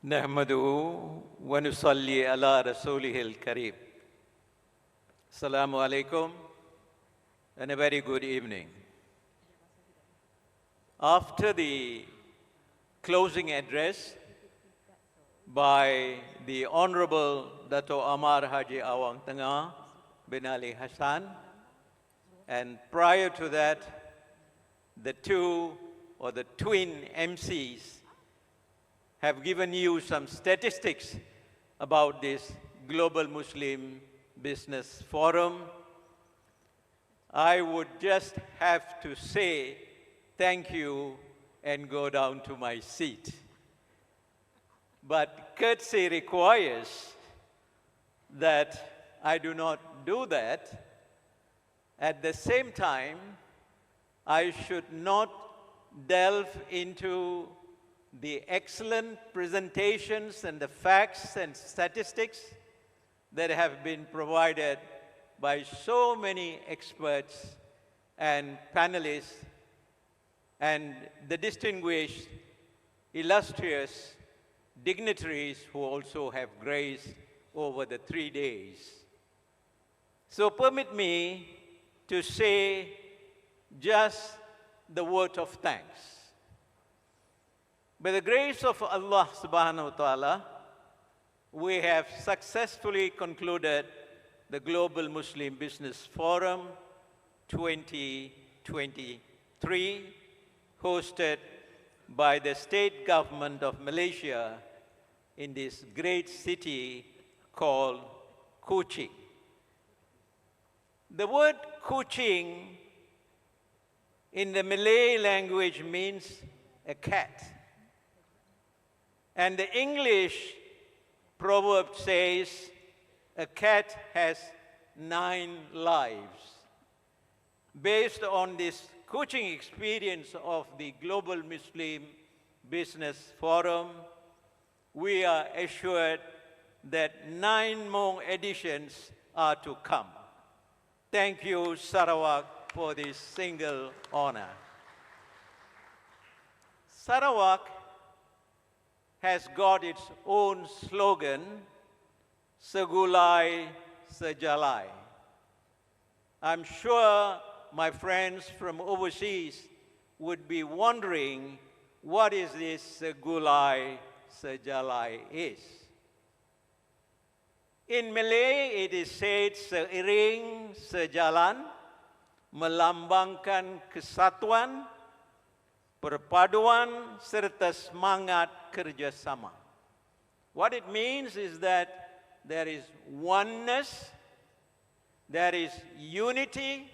نحمده ونصلي على رسوله الكريم. Assalamu alaikum and a very good evening. After the closing address by the Honorable Datuk Amar Haji Awang Tengah bin Ali Hassan, and prior to that, the twin MCs have given you some statistics about this Global Muslim Business Forum. I would just have to say thank you and go down to my seat. But courtesy requires that I do not do that. At the same time, I should not delve into the excellent presentations and the facts and statistics that have been provided by so many experts and panelists and the distinguished, illustrious dignitaries who also have graced over the 3 days. So permit me to say just the word of thanks. By the grace of Allah subhanahu wa ta'ala, we have successfully concluded the Global Muslim Business Forum 2023, hosted by the state government of Malaysia in this great city called Kuching. The word Kuching in the Malay language means a cat. And the English proverb says, a cat has 9 lives. Based on this coaching experience of the Global Muslim Business Forum, we are assured that 9 more editions are to come. Thank you, Sarawak, for this single honor. Sarawak has got its own slogan, Segulai Sejalai. I'm sure my friends from overseas would be wondering what is this Segulai Sejalai is. In Malay, it is said seiring sejalan, melambangkan kesatuan, perpaduan serta semangat kerjasama. What it means is that there is oneness, there is unity,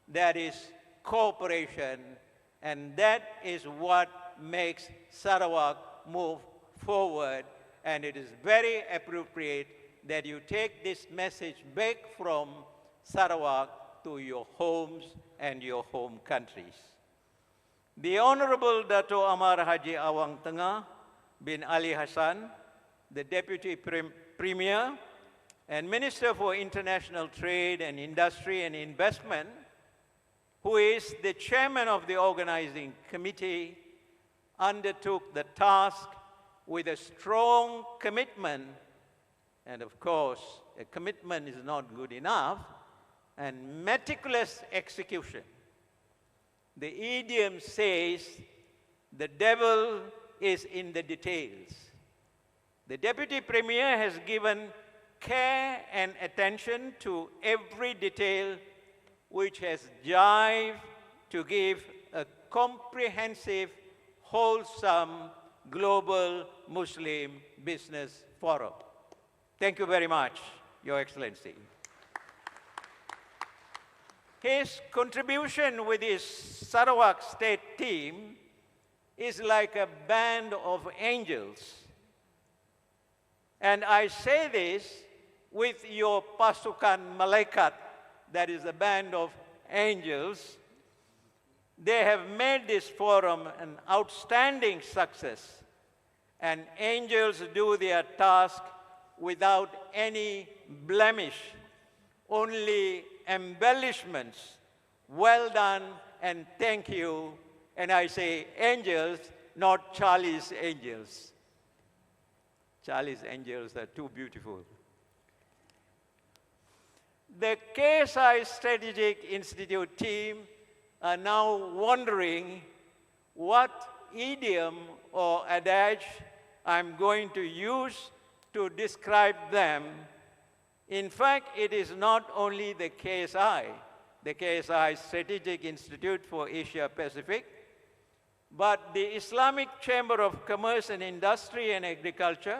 there is cooperation, and that is what makes Sarawak move forward. And it is very appropriate that you take this message back from Sarawak to your homes and your home countries. The Honorable Datuk Amar Haji Awang Tengah bin Ali Hassan, the Deputy Premier and Minister for International Trade and Industry and Investment, who is the Chairman of the Organizing Committee, undertook the task with a strong commitment, and of course, a commitment is not good enough, and meticulous execution. The idiom says, the devil is in the details. The Deputy Premier has given care and attention to every detail, which has jived to give a comprehensive, wholesome, global Muslim business forum. Thank you very much, Your Excellency. His contribution with his Sarawak State team is like a band of angels. And I say this with your pasukan malaikat, that is a band of angels. They have made this forum an outstanding success. And angels do their task without any blemish, only embellishments. Well done and thank you. And I say angels, not Charlie's Angels. Charlie's angels are too beautiful. The KSI Strategic Institute team are now wondering what idiom or adage I'm going to use to describe them. In fact, it is not only the KSI Strategic Institute for Asia Pacific, but the Islamic Chamber of Commerce and Industry and Agriculture,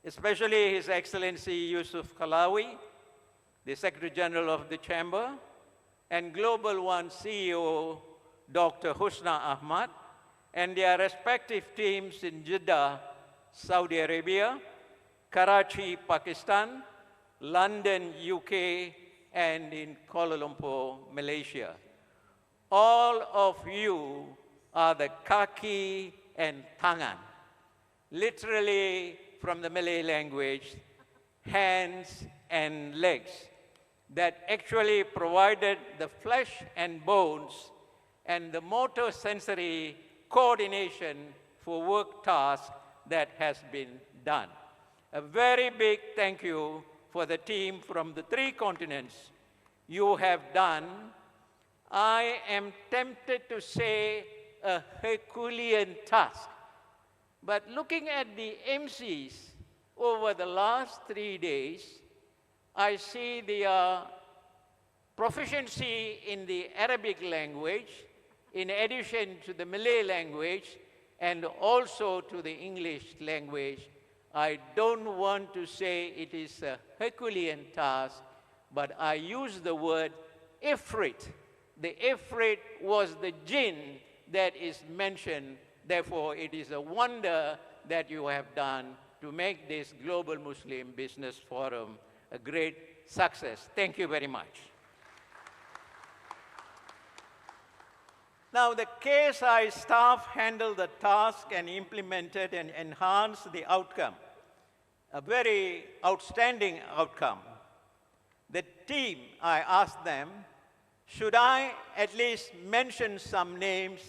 especially His Excellency Yusuf Kalawi, the Secretary General of the Chamber, and Global One CEO, Dr. Husna Ahmad, and their respective teams in Jeddah, Saudi Arabia, Karachi, Pakistan, London, UK, and in Kuala Lumpur, Malaysia. All of you are the kaki and tangan, literally from the Malay language, hands and legs, that actually provided the flesh and bones and the motor sensory coordination for work tasks that has been done. A very big thank you for the team from the 3 continents. You have done, I am tempted to say, a Herculean task. But looking at the MCs over the last 3 days, I see their proficiency in the Arabic language, in addition to the Malay language, and also to the English language. I don't want to say it is a Herculean task, but I use the word Ifrit. The Ifrit was the jinn that is mentioned. Therefore, it is a wonder that you have done to make this Global Muslim Business Forum a great success. Thank you very much. Now, the KSI staff handled the task and implemented and enhanced the outcome, a very outstanding outcome. The team, I asked them, should I at least mention some names?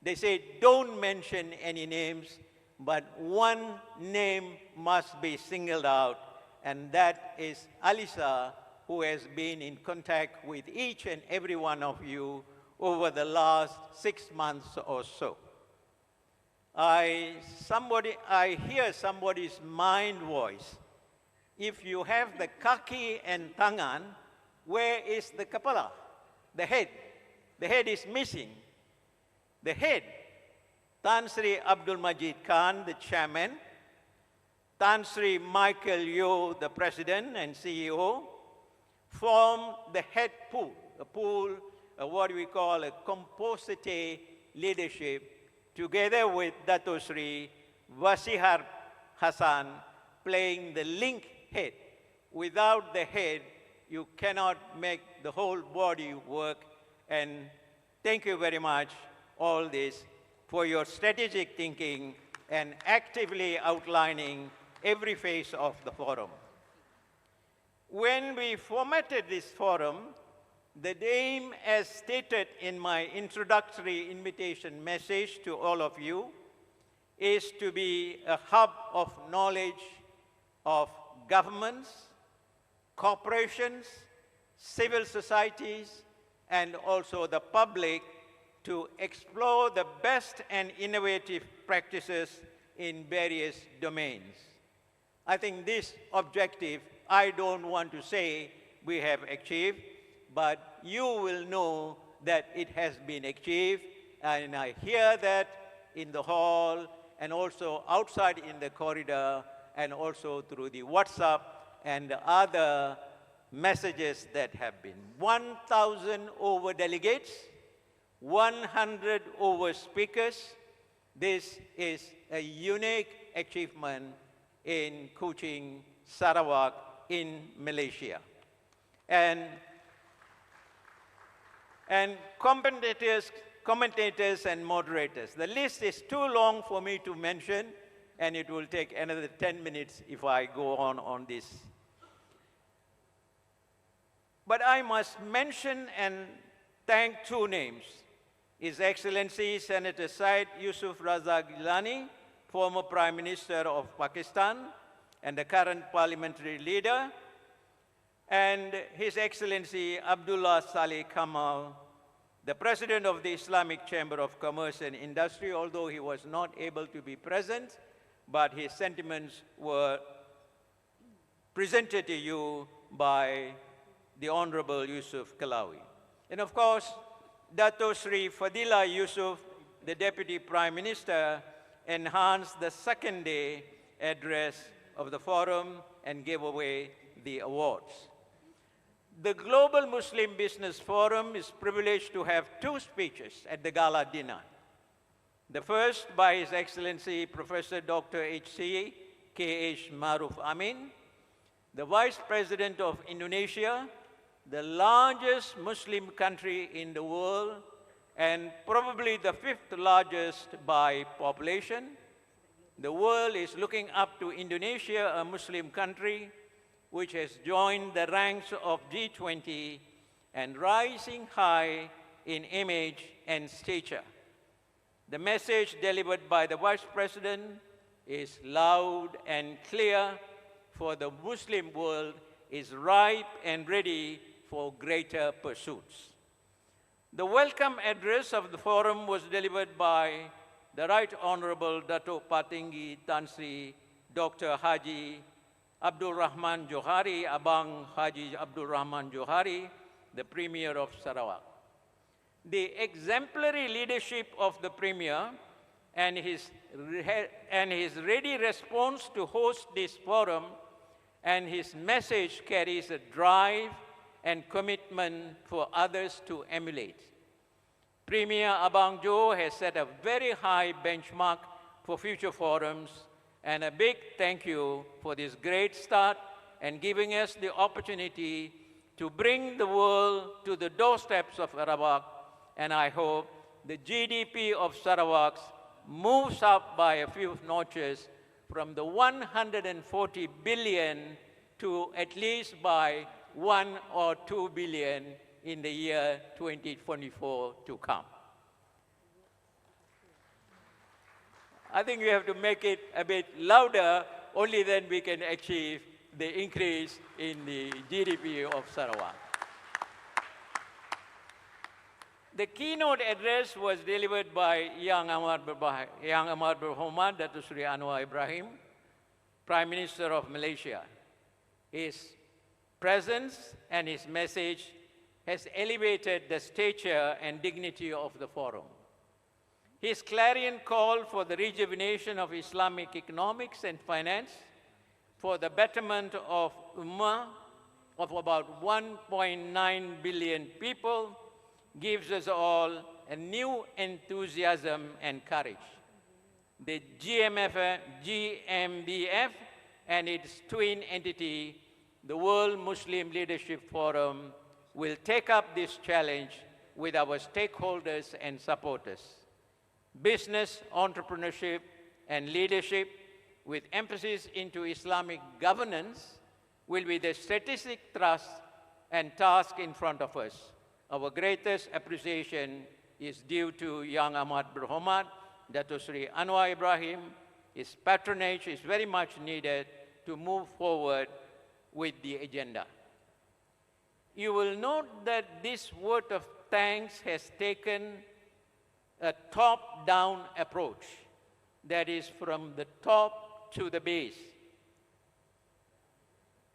They said, don't mention any names, but one name must be singled out, and that is Alisa, who has been in contact with each and every one of you over the last 6 months or so. I hear somebody's mind voice. If you have the kaki and tangan, where is the kepala, the head? The head is missing. The head, Tan Sri Abdul Majid Khan, the chairman, Tan Sri Michael Yeo, the president and CEO, formed the head pool, a pool, what we call a composite leadership, together with Datuk Sri Wasihar Hassan playing the link head. Without the head, you cannot make the whole body work. And thank you very much, all this, for your strategic thinking and actively outlining every phase of the forum. When we formatted this forum, the aim, as stated in my introductory invitation message to all of you, is to be a hub of knowledge of governments, corporations, civil societies, and also the public to explore the best and innovative practices in various domains. I think this objective, I don't want to say we have achieved, but you will know that it has been achieved, and I hear that in the hall and also outside in the corridor and also through the WhatsApp and other messages that have been. 1,000 over delegates, 100 over speakers. This is a unique achievement in Kuching, Sarawak, in Malaysia. And commentators and moderators. The list is too long for me to mention, and it will take another 10 minutes if I go on this. But I must mention and thank 2 names. His Excellency Senator Syed Yusuf Raza Gilani former Prime Minister of Pakistan and the current parliamentary leader, and His Excellency Abdullah Saleh Kamal, the President of the Islamic Chamber of Commerce and Industry, although he was not able to be present, but his sentiments were presented to you by the Honorable Yusuf Kalawi. And of course, Datuk Sri Fadila Yusuf, the Deputy Prime Minister, enhanced the second day address of the forum and gave away the awards. The Global Muslim Business Forum is privileged to have two speeches at the gala dinner. The first by His Excellency Professor Dr. H.C. K.H. Maruf Amin, the Vice President of Indonesia, the largest Muslim country in the world and probably the fifth largest by population. The world is looking up to Indonesia, a Muslim country which has joined the ranks of G20 and rising high in image and stature. The message delivered by the Vice President is loud and clear, for the Muslim world is ripe and ready for greater pursuits. The welcome address of the forum was delivered by the Right Honorable Datuk Patinggi Tan Sri Dr. Haji Abdul Rahman Johari, Abang Haji Abdul Rahman Johari, the Premier of Sarawak. The exemplary leadership of the Premier and his ready response to host this forum and his message carries a drive and commitment for others to emulate. Premier Abang Jo has set a very high benchmark for future forums, and a big thank you for this great start and giving us the opportunity to bring the world to the doorsteps of Sarawak, and I hope the GDP of Sarawak moves up by a few notches from the 140 billion to at least by 1 or 2 billion in the year 2024 to come. I think we have to make it a bit louder, only then we can achieve the increase in the GDP of Sarawak. The keynote address was delivered by Yang Amat Berhormat Datuk Seri Anwar Ibrahim, Prime Minister of Malaysia. His presence and his message has elevated the stature and dignity of the forum. His clarion call for the rejuvenation of Islamic economics and finance, for the betterment of Ummah of about 1.9 billion people, gives us all a new enthusiasm and courage. The GMBF and its twin entity, the World Muslim Leadership Forum, will take up this challenge with our stakeholders and supporters. Business, entrepreneurship, and leadership, with emphasis into Islamic governance, will be the strategic thrust and task in front of us. Our greatest appreciation is due to Yang Amat Berhormat, Datuk Seri Anwar Ibrahim. His patronage is very much needed to move forward with the agenda. You will note that this word of thanks has taken a top-down approach, that is from the top to the base.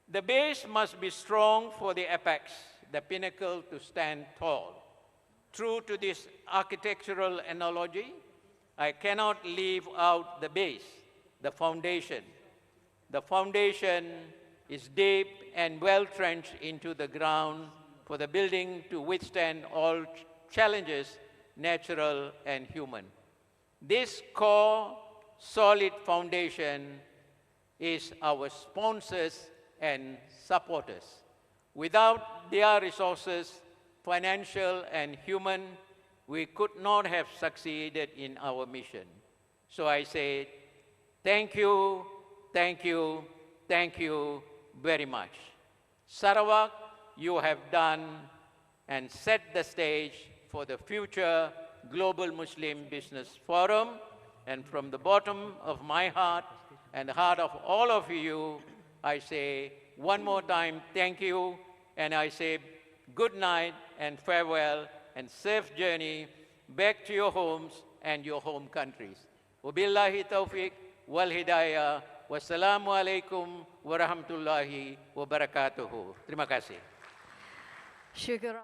The base must be strong for the apex, the pinnacle to stand tall. True to this architectural analogy, I cannot leave out the base, the foundation. The foundation is deep and well-trenched into the ground for the building to withstand all challenges, natural and human. This core, solid foundation is our sponsors and supporters. Without their resources, financial and human, we could not have succeeded in our mission. So I say, thank you, thank you, thank you very much. Sarawak, you have done and set the stage for the future Global Muslim Business Forum, And from the bottom of my heart and the heart of all of you, I say one more time, thank you. And I say good night and farewell and safe journey back to your homes and your home countries. Wabillahi taufiq wal hidayah. Wassalamu alaikum warahmatullahi wabarakatuh. Terima kasih. Syukur.